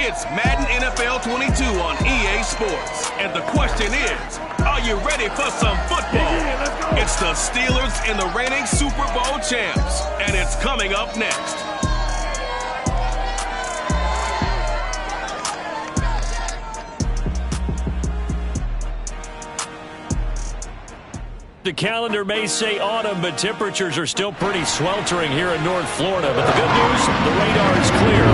It's Madden NFL 22 on EA Sports. And the question is, are you ready for some football? It's the Steelers and the reigning Super Bowl champs. And it's coming up next. The calendar may say autumn, but temperatures are still pretty sweltering here in North Florida. But the good news, the radar is clear.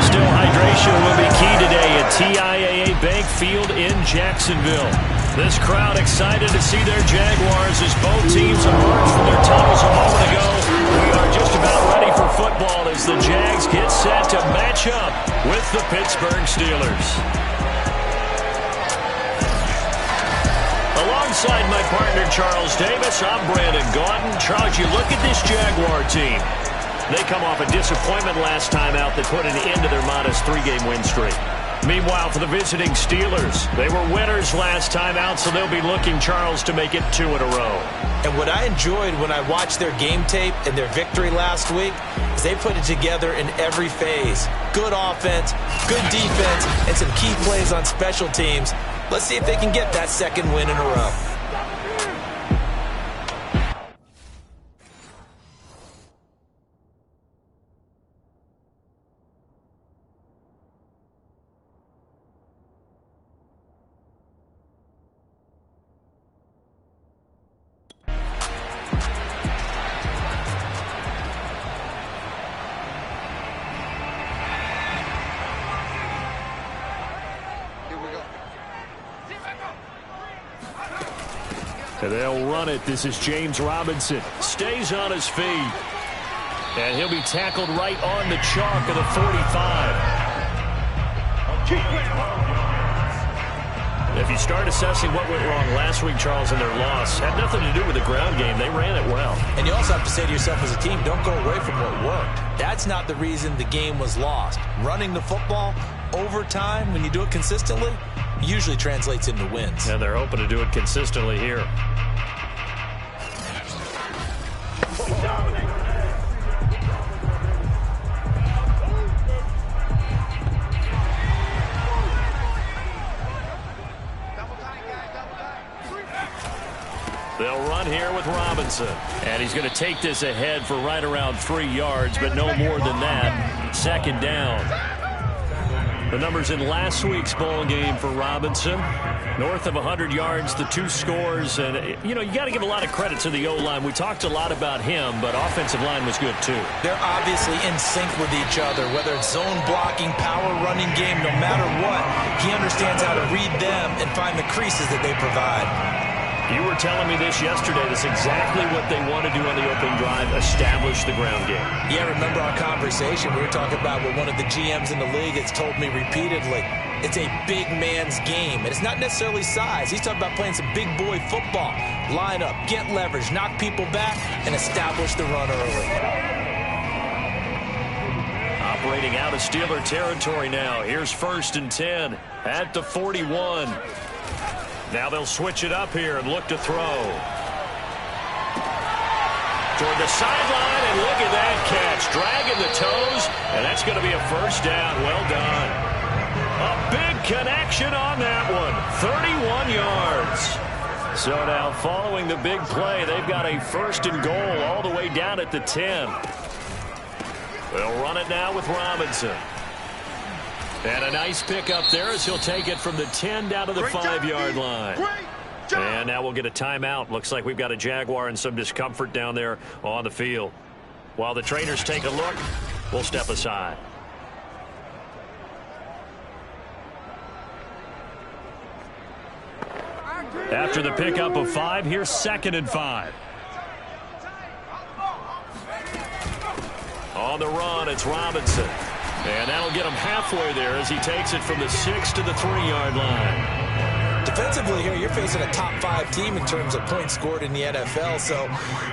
Still, hydration will be key today at TIAA Bank Field in Jacksonville. This crowd excited to see their Jaguars as both teams emerged from their tunnels a moment ago. We are just about ready for football as the Jags get set to match up with the Pittsburgh Steelers. Alongside my partner, Charles Davis, I'm Brandon Gaudin. Charles, you look at this Jaguar team. They come off a disappointment last time out that put an end to their modest 3-game win streak. Meanwhile, for the visiting Steelers, they were winners last time out, so they'll be looking, Charles, to make it 2 in a row. And what I enjoyed when I watched their game tape and their victory last week is they put it together in every phase. Good offense, good defense, and some key plays on special teams. Let's see if they can get that second win in a row. And they'll run it. This is James Robinson. Stays on his feet. And he'll be tackled right on the chalk of the 45. If you start assessing what went wrong last week, Charles, in their loss, had nothing to do with the ground game. They ran it well. And you also have to say to yourself as a team, don't go away from what worked. That's not the reason the game was lost. Running the football over time, when you do it consistently, usually translates into wins. And they're hoping to do it consistently here. They'll run here with Robinson. And he's going to take this ahead for right around 3 yards, but no more than that. Second down. The numbers in last week's ball game for Robinson. North of 100 yards, the 2 scores. And, you know, you got to give a lot of credit to the O-line. We talked a lot about him, but offensive line was good, too. They're obviously in sync with each other, whether it's zone blocking, power running game, no matter what. He understands how to read them and find the creases that they provide. You were telling me this yesterday. That's exactly what they want to do on the opening drive, establish the ground game. Yeah, remember our conversation? We were talking about what one of the GMs in the league has told me repeatedly. It's a big man's game, and it's not necessarily size. He's talking about playing some big boy football. Line up, get leverage, knock people back, and establish the run early. Operating out of Steeler territory now. Here's 1st and 10 at the 41. Now they'll switch it up here and look to throw. Toward the sideline, and look at that catch. Dragging the toes, and that's going to be a 1st down. Well done. A big connection on that one. 31 yards. So now following the big play, they've got a 1st and goal all the way down at the 10. They'll run it now with Robinson. And a nice pick up there as he'll take it from the 10 down to the 5-yard line. And now we'll get a timeout. Looks like we've got a Jaguar in some discomfort down there on the field. While the trainers take a look, we'll step aside. After the pickup of 5, here's 2nd and 5. On the run, it's Robinson. And that'll get him halfway there as he takes it from the 6 to the 3-yard line. Defensively here, you're facing a top 5 team in terms of points scored in the NFL. So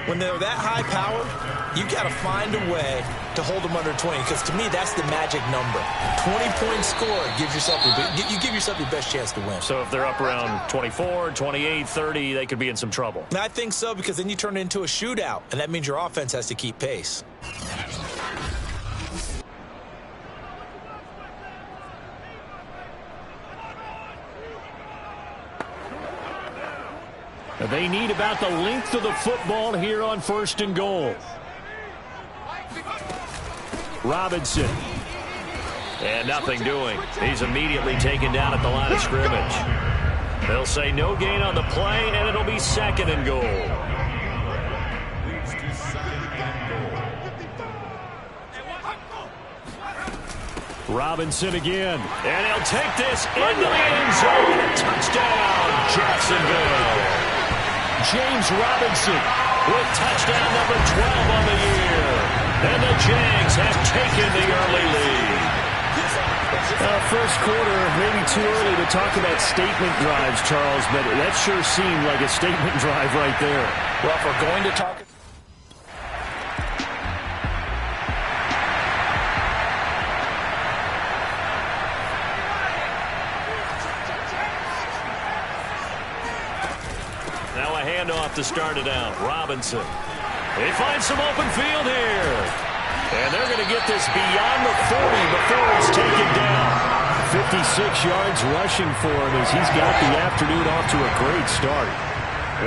when they're that high powered, you got to find a way to hold them under 20. Because to me, that's the magic number. 20 points scored gives yourself you give yourself your best chance to win. So if they're up around 24, 28, 30, they could be in some trouble. I think so, because then you turn it into a shootout, and that means your offense has to keep pace. They need about the length of the football here on 1st and goal. Robinson. And nothing doing. He's immediately taken down at the line of scrimmage. They'll say no gain on the play, and it'll be 2nd and goal. Robinson again. And he'll take this into the end zone. Touchdown, Jacksonville. James Robinson with touchdown number 12 on the year. And the Jags have taken the early lead. First quarter, maybe too early to talk about statement drives, Charles, but that sure seemed like a statement drive right there. Well, if we're going to talk... Now a handoff to start it out. Robinson. They find some open field here. And they're going to get this beyond the 40 before it's taken down. 56 yards rushing for him as he's got the afternoon off to a great start.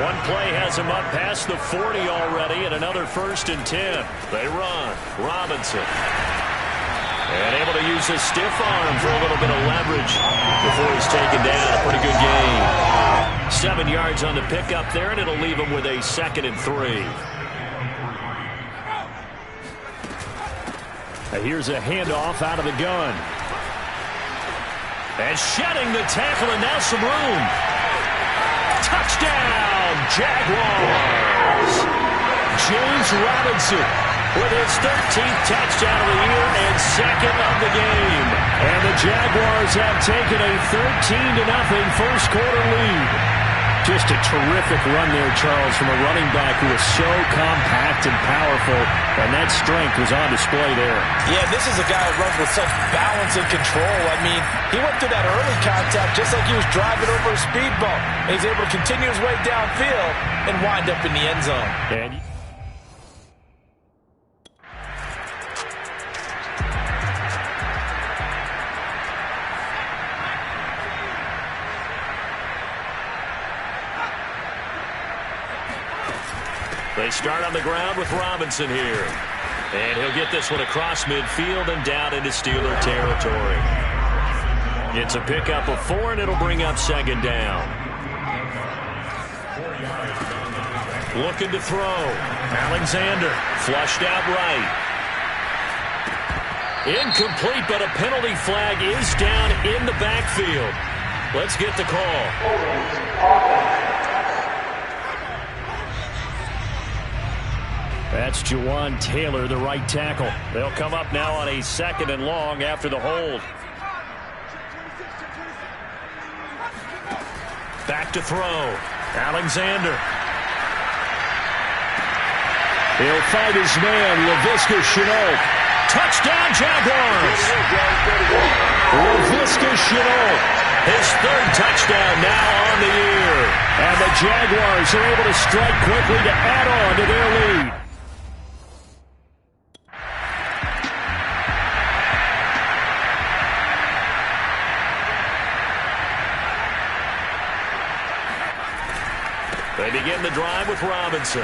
One play has him up past the 40 already, and another 1st and 10. They run. Robinson. And able to use his stiff arm for a little bit of leverage before he's taken down. A pretty good game. 7 yards on the pickup there, and it'll leave him with a 2nd and 3. Here's a handoff out of the gun. And shedding the tackle, and now some room. Touchdown, Jaguars. James Robinson with his 13th touchdown of the year and 2nd of the game. And the Jaguars have taken a 13-0 first quarter lead. Just a terrific run there, Charles, from a running back who is so compact and powerful, and that strength was on display there. Yeah, this is a guy who runs with such balance and control. I mean, he went through that early contact just like he was driving over a speed bump. And he's able to continue his way downfield and wind up in the end zone. And they start on the ground with Robinson here. And he'll get this one across midfield and down into Steeler territory. It's a pickup of 4, and it'll bring up 2nd down. Looking to throw. Alexander flushed out right. Incomplete, but a penalty flag is down in the backfield. Let's get the call. that's Jawan Taylor, the right tackle. They'll come up now on a 2nd and long after the hold. Back to throw. Alexander. He'll fight his man, Laviska Shenault. Touchdown, Jaguars! Laviska Shenault. His 3rd touchdown now on the year. And the Jaguars are able to strike quickly to add on to their lead. They begin the drive with Robinson.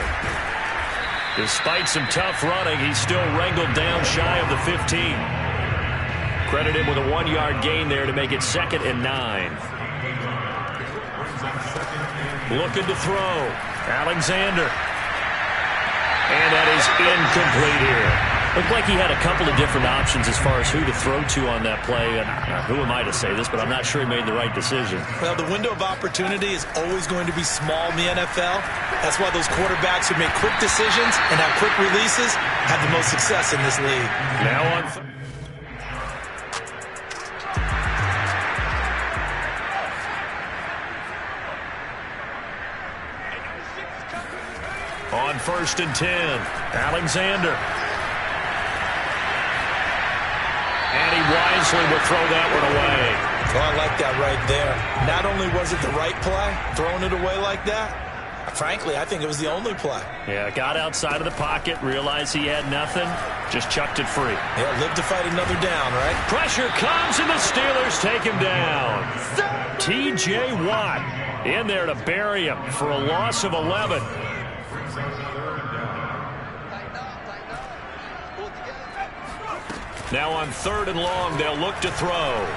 Despite some tough running, he's still wrangled down shy of the 15. Credit him with a 1-yard gain there to make it 2nd and 9. Looking to throw. Alexander. And that is incomplete here. Looked like he had a couple of different options as far as who to throw to on that play. And who am I to say this, but I'm not sure he made the right decision. Well, the window of opportunity is always going to be small in the NFL. That's why those quarterbacks who make quick decisions and have quick releases have the most success in this league. Now on 1st and 10, Alexander. And he wisely would throw that one away. Oh, I like that right there. Not only was it the right play, throwing it away like that, Frankly, I think it was the only play. Yeah, got outside of the pocket, realized he had nothing, just chucked it free. Yeah, live to fight another down, right? Pressure comes, and the Steelers take him down. T.J. Watt in there to bury him for a loss of 11. Now on 3rd and long, they'll look to throw.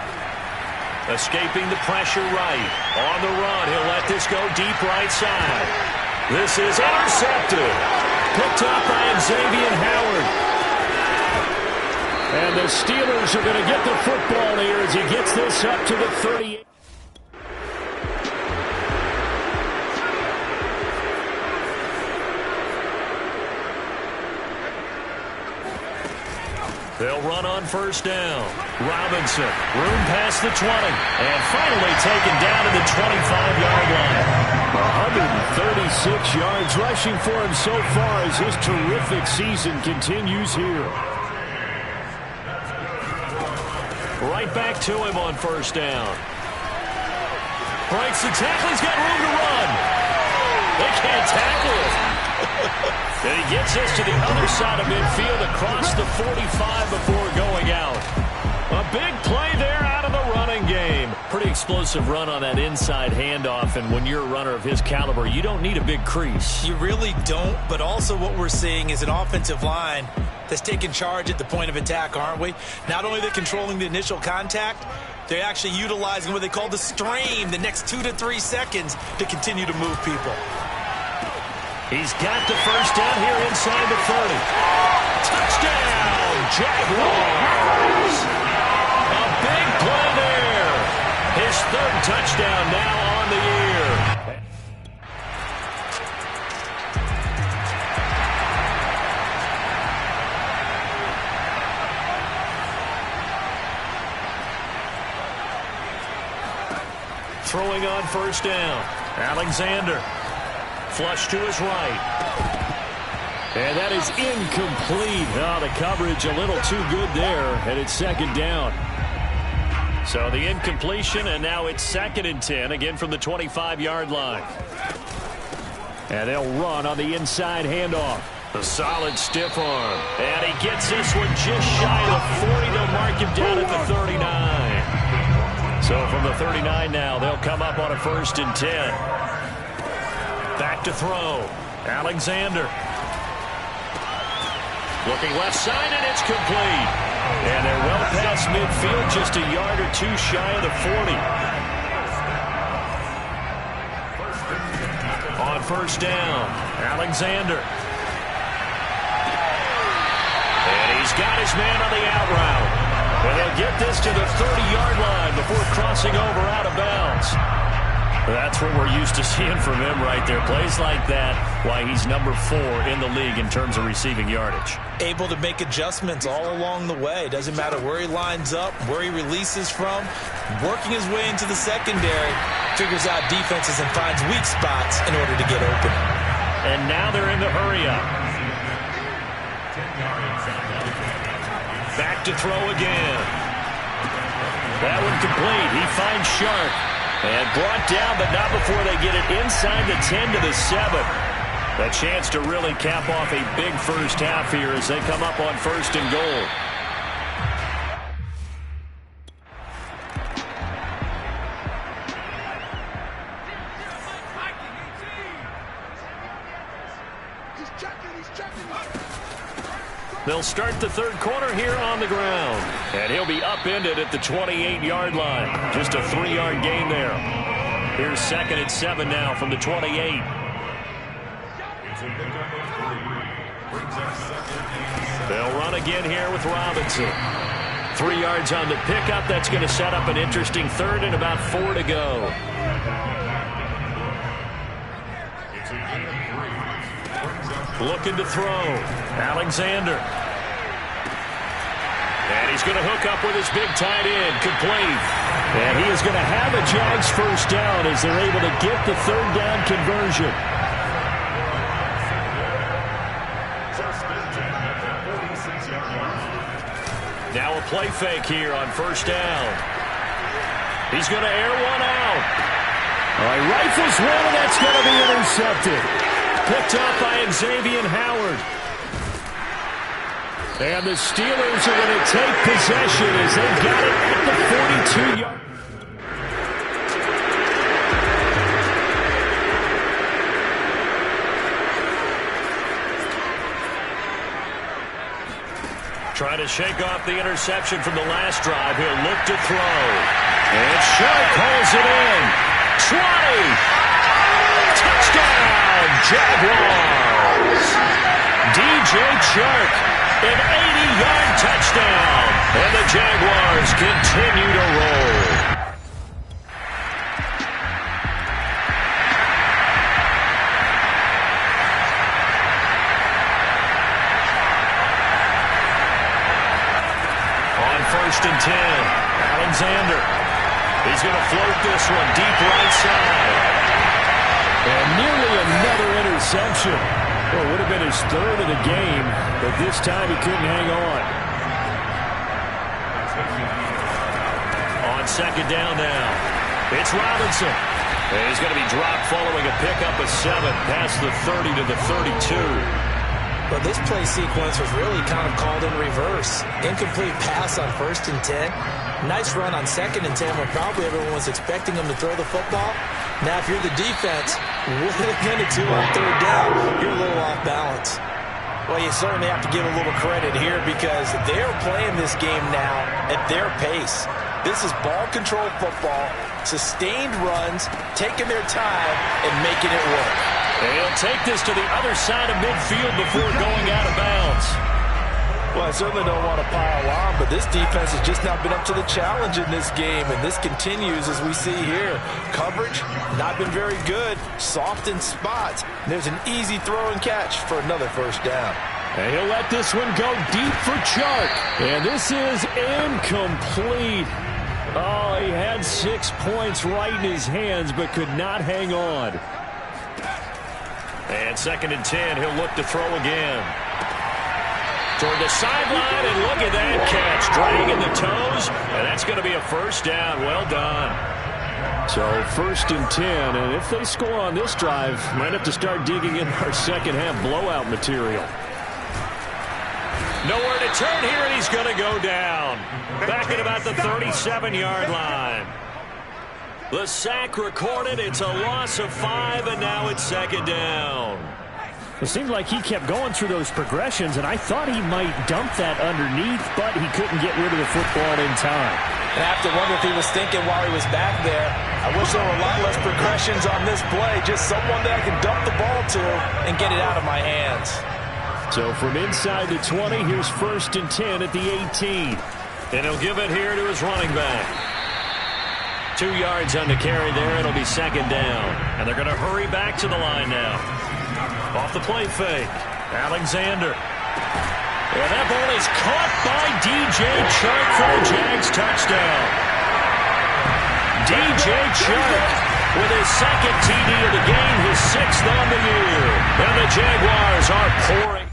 Escaping the pressure right. On the run, he'll let this go deep right side. This is intercepted. Picked up by Xavier Howard. And the Steelers are going to get the football here as he gets this up to the 38. They'll run on 1st down. Robinson, room past the 20, and finally taken down to the 25-yard line. 136 yards rushing for him so far as his terrific season continues here. Right back to him on 1st down. Breaks the tackle. He's got room to run. They can't tackle him. And he gets this to the other side of midfield across the 45 before going out. A big play there out of the running game. Pretty explosive run on that inside handoff, and when you're a runner of his caliber, you don't need a big crease. You really don't, but also what we're seeing is an offensive line that's taking charge at the point of attack, aren't we? Not only are they controlling the initial contact, they're actually utilizing what they call the stream, the next 2 to 3 seconds, to continue to move people. He's got the 1st down here inside the 30. Touchdown, Jaguars! A big play there. His 3rd touchdown now on the year. Throwing on 1st down. Alexander. Flush to his right. And that is incomplete. Oh, the coverage a little too good there, and it's 2nd down. So the incompletion, and now it's 2nd and 10, again from the 25-yard line. And they'll run on the inside handoff. A solid stiff arm. And he gets this one just shy of the 40. They'll mark him down at the 39. So from the 39 now, they'll come up on a 1st and 10. Back to throw. Alexander. Looking left side, and it's complete. And they're well past midfield, just a yard or 2 shy of the 40. On 1st down, Alexander. And he's got his man on the out route. And they'll get this to the 30-yard line before crossing over out of bounds. That's what we're used to seeing from him right there. Plays like that, why he's number 4 in the league in terms of receiving yardage. Able to make adjustments all along the way. Doesn't matter where he lines up, where he releases from. Working his way into the secondary. Figures out defenses and finds weak spots in order to get open. And now they're in the hurry up. Back to throw again. That one complete. He finds Sharp. And brought down, but not before they get it inside the 10 to the 7. A chance to really cap off a big 1st half here as they come up on 1st and goal. They'll start the 3rd quarter here on the ground. And he'll be upended at the 28-yard line. Just a 3-yard gain there. Here's 2nd and 7 now from the 28. They'll run again here with Robinson. 3 yards on the pickup. That's going to set up an interesting 3rd and about 4 to go. Looking to throw. Alexander. And he's going to hook up with his big tight end. Complete. And he is going to have a Jags 1st down as they're able to get the 3rd down conversion. Now a play fake here on 1st down. He's going to air one out. All right, rifles one, and that's going to be intercepted. Picked up by Xavier Howard. And the Steelers are going to take possession as they've got it at the 42-yard. Trying to shake off the interception from the last drive. He'll look to throw. And Shark holds it in. 20. Touchdown, Jaguars. DJ Chark, an 80-yard touchdown. And the Jaguars continue to roll. First and 10. Alexander. He's going to float this one deep right side. And nearly another interception. Well, it would have been his third of the game, but this time he couldn't hang on. On second down now. It's Robinson. And he's going to be dropped following a pickup of 7 past the 30 to the 32. But this play sequence was really kind of called in reverse. Incomplete pass on 1st and 10. Nice run on 2nd and 10 when probably everyone was expecting him to throw the football. Now, if you're the defense, what are they going to do on 3rd down? You're a little off balance. Well, you certainly have to give a little credit here because they're playing this game now at their pace. This is ball control football, sustained runs, taking their time, and making it work. They'll take this to the other side of midfield before going out of bounds. Well, I certainly don't want to pile on, but this defense has just not been up to the challenge in this game, and this continues as we see here. Coverage, not been very good, soft in spots. There's an easy throw and catch for another 1st down. And he'll let this one go deep for Chark. And this is incomplete. Oh, he had 6 points right in his hands, but could not hang on. And 2nd and 10, he'll look to throw again. Toward the sideline, and look at that catch. Dragging the toes, and that's going to be a 1st down. Well done. So 1st and 10, and if they score on this drive, might have to start digging in our second half blowout material. Nowhere to turn here, and he's going to go down. Back at about the 37-yard line. The sack recorded. It's a loss of 5, and now it's 2nd down. It seemed like he kept going through those progressions, and I thought he might dump that underneath, but he couldn't get rid of the football in time. And I have to wonder if he was thinking while he was back there, I wish there were a lot less progressions on this play, just someone that I can dump the ball to and get it out of my hands. So from inside the 20, here's 1st and 10 at the 18. And he'll give it here to his running back. 2 yards on the carry there. It'll be 2nd down. And they're going to hurry back to the line now. Off the play fake. Alexander. And that ball is caught by DJ Chark for the Jags touchdown. DJ Chark with his 2nd TD of the game, his 6th on the year. And the Jaguars are pouring.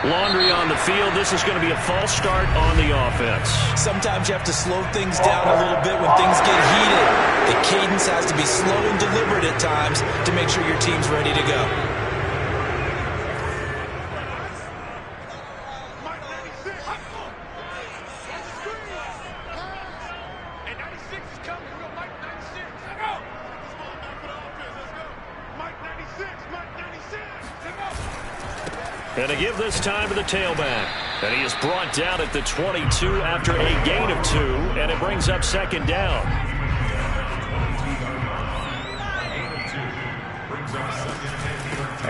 Laundry on the field. This is going to be a false start on the offense. Sometimes you have to slow things down a little bit when things get heated. The cadence has to be slow and deliberate at times to make sure your team's ready to go. And to give this time to the tailback. And he is brought down at the 22 after a gain of 2. And it brings up 2nd down.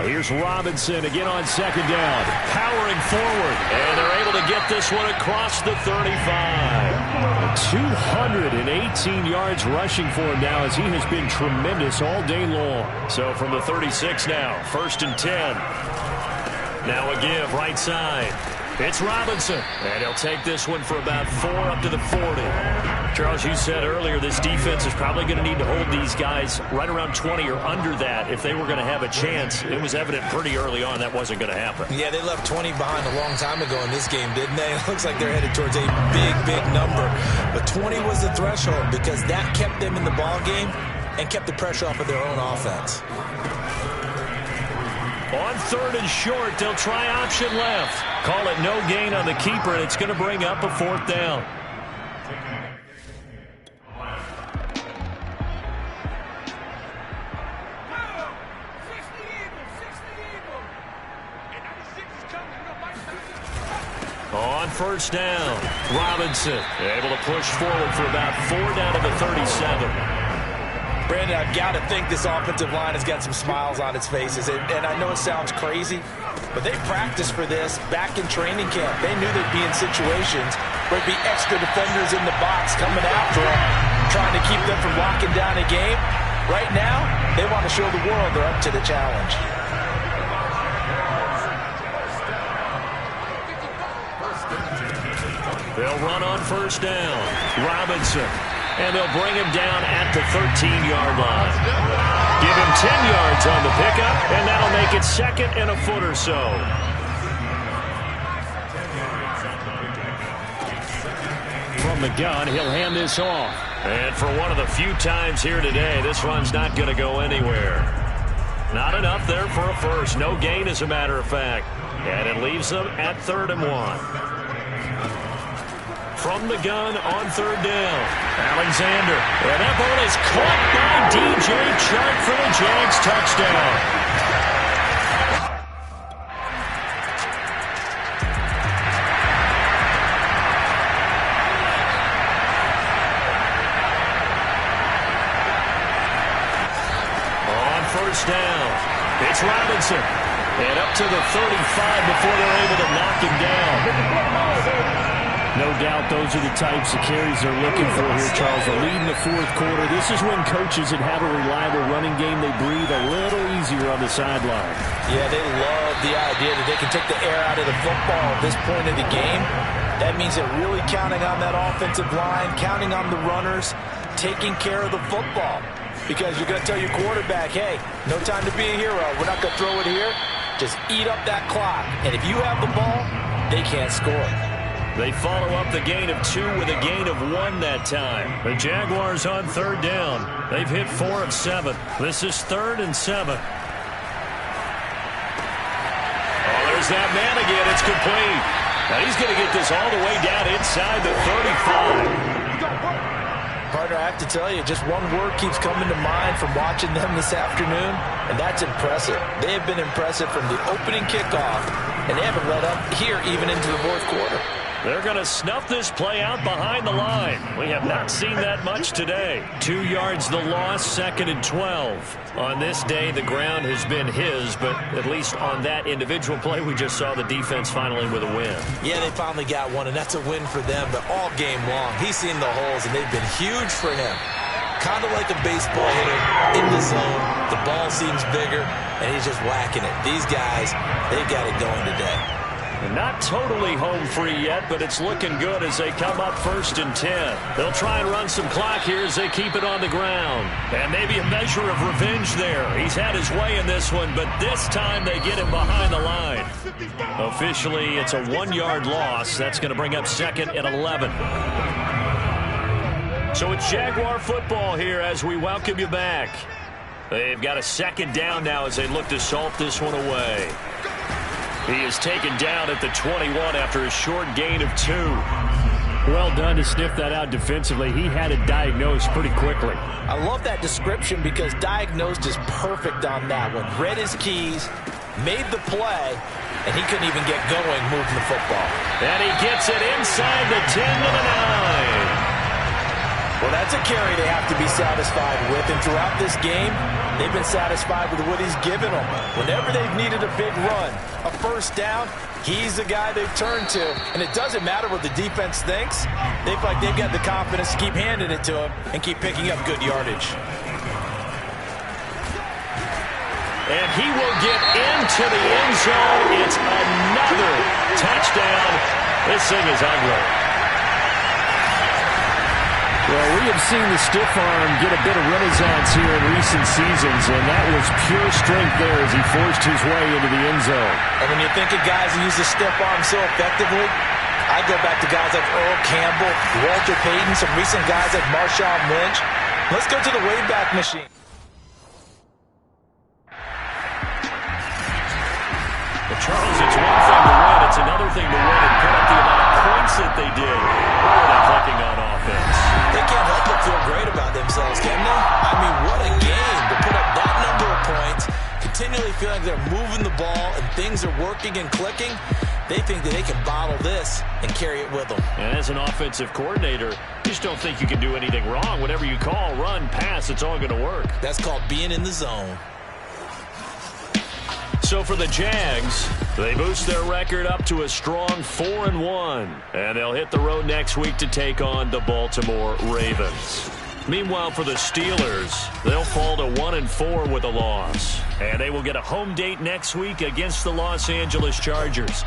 Here's Robinson again on 2nd down. Powering forward. And they're able to get this one across the 35. 218 yards rushing for him now as he has been tremendous all day long. So from the 36 now, 1st and 10. Now a give right side. It's Robinson, and he'll take this one for about 4 up to the 40. Charles, you said earlier this defense is probably going to need to hold these guys right around 20 or under that if they were going to have a chance. It was evident pretty early on that wasn't going to happen. Yeah, they left 20 behind a long time ago in this game, didn't they? It looks like they're headed towards a big, big number. But 20 was the threshold because that kept them in the ball game and kept the pressure off of their own offense. On 3rd and short, they'll try option left. Call it no gain on the keeper, and it's going to bring up a 4th down. On 1st down, Robinson able to push forward for about 4 down to the 37. Brandon, I've got to think this offensive line has got some smiles on its faces. And I know it sounds crazy, but they practiced for this back in training camp. They knew they'd be in situations where there'd be extra defenders in the box coming after them, trying to keep them from locking down a game. Right now, they want to show the world they're up to the challenge. They'll run on 1st down. Robinson. And they'll bring him down at the 13-yard line. Give him 10 yards on the pickup, and that'll make it 2nd and a foot or so. From the gun, he'll hand this off. And for one of the few times here today, this one's not going to go anywhere. Not enough there for a first. No gain, as a matter of fact. And it leaves them at 3rd and 1. From the gun on 3rd down, Alexander. And that ball is caught by DJ Chark for the Jags touchdown. On 1st down, it's Robinson. And up to the 35 before they're able to knock him down. No doubt those are the types of carries they're looking for here, Charles. A lead in the 4th quarter. This is when coaches that have a reliable running game, they breathe a little easier on the sideline. Yeah, they love the idea that they can take the air out of the football at this point of the game. That means they're really counting on that offensive line, counting on the runners, taking care of the football. Because you're going to tell your quarterback, hey, no time to be a hero. We're not going to throw it here. Just eat up that clock. And if you have the ball, they can't score. They follow up the gain of 2 with a gain of 1 that time. The Jaguars on 3rd down. They've hit 4 of 7. This is 3rd and 7. Oh, there's that man again. It's complete. Now he's going to get this all the way down inside the 35. Partner, I have to tell you, just one word keeps coming to mind from watching them this afternoon, and that's impressive. They have been impressive from the opening kickoff, and they haven't let up here even into the 4th quarter. They're going to snuff this play out behind the line. We have not seen that much today. 2 yards the loss, 2nd and 12. On this day, the ground has been his, but at least on that individual play, we just saw the defense finally with a win. Yeah, they finally got one, and that's a win for them, but all game long, he's seen the holes, and they've been huge for him. Kind of like a baseball hitter in the zone. The ball seems bigger, and he's just whacking it. These guys, they've got it going today. Not totally home free yet, but it's looking good as they come up 1st and 10. They'll try and run some clock here as they keep it on the ground. And maybe a measure of revenge there. He's had his way in this one, but this time they get him behind the line. Officially, it's a 1-yard loss. That's going to bring up 2nd and 11. So it's Jaguar football here as we welcome you back. They've got a 2nd down now as they look to salt this one away. He is taken down at the 21 after a short gain of 2. Well done to sniff that out defensively. He had it diagnosed pretty quickly. I love that description because diagnosed is perfect on that one. Read his keys, made the play, and he couldn't even get going moving the football. And he gets it inside the 10 to the 9. Well, that's a carry they have to be satisfied with. And throughout this game, they've been satisfied with what he's given them. Whenever they've needed a big run, a 1st down, he's the guy they've turned to. And it doesn't matter what the defense thinks. They feel like they've got the confidence to keep handing it to him and keep picking up good yardage. And he will get into the end zone. It's another touchdown. This thing is ugly. Well, we have seen the stiff arm get a bit of renaissance here in recent seasons, and that was pure strength there as he forced his way into the end zone. And when you think of guys who use the stiff arm so effectively, I go back to guys like Earl Campbell, Walter Payton, some recent guys like Marshawn Lynch. Let's go to the Wayback Machine. But Charles, it's one thing to win. It's another thing to win and put up the amount of points that they did. What are they clicking on offense? They can't help but feel great about themselves, can they? I mean, what a game to put up that number of points, continually feeling like they're moving the ball and things are working and clicking. They think that they can bottle this and carry it with them. And as an offensive coordinator, you just don't think you can do anything wrong. Whatever you call, run, pass, it's all going to work. That's called being in the zone. So for the Jags, they boost their record up to a strong 4-1. And they'll hit the road next week to take on the Baltimore Ravens. Meanwhile, for the Steelers, they'll fall to 1-4 with a loss. And they will get a home date next week against the Los Angeles Chargers.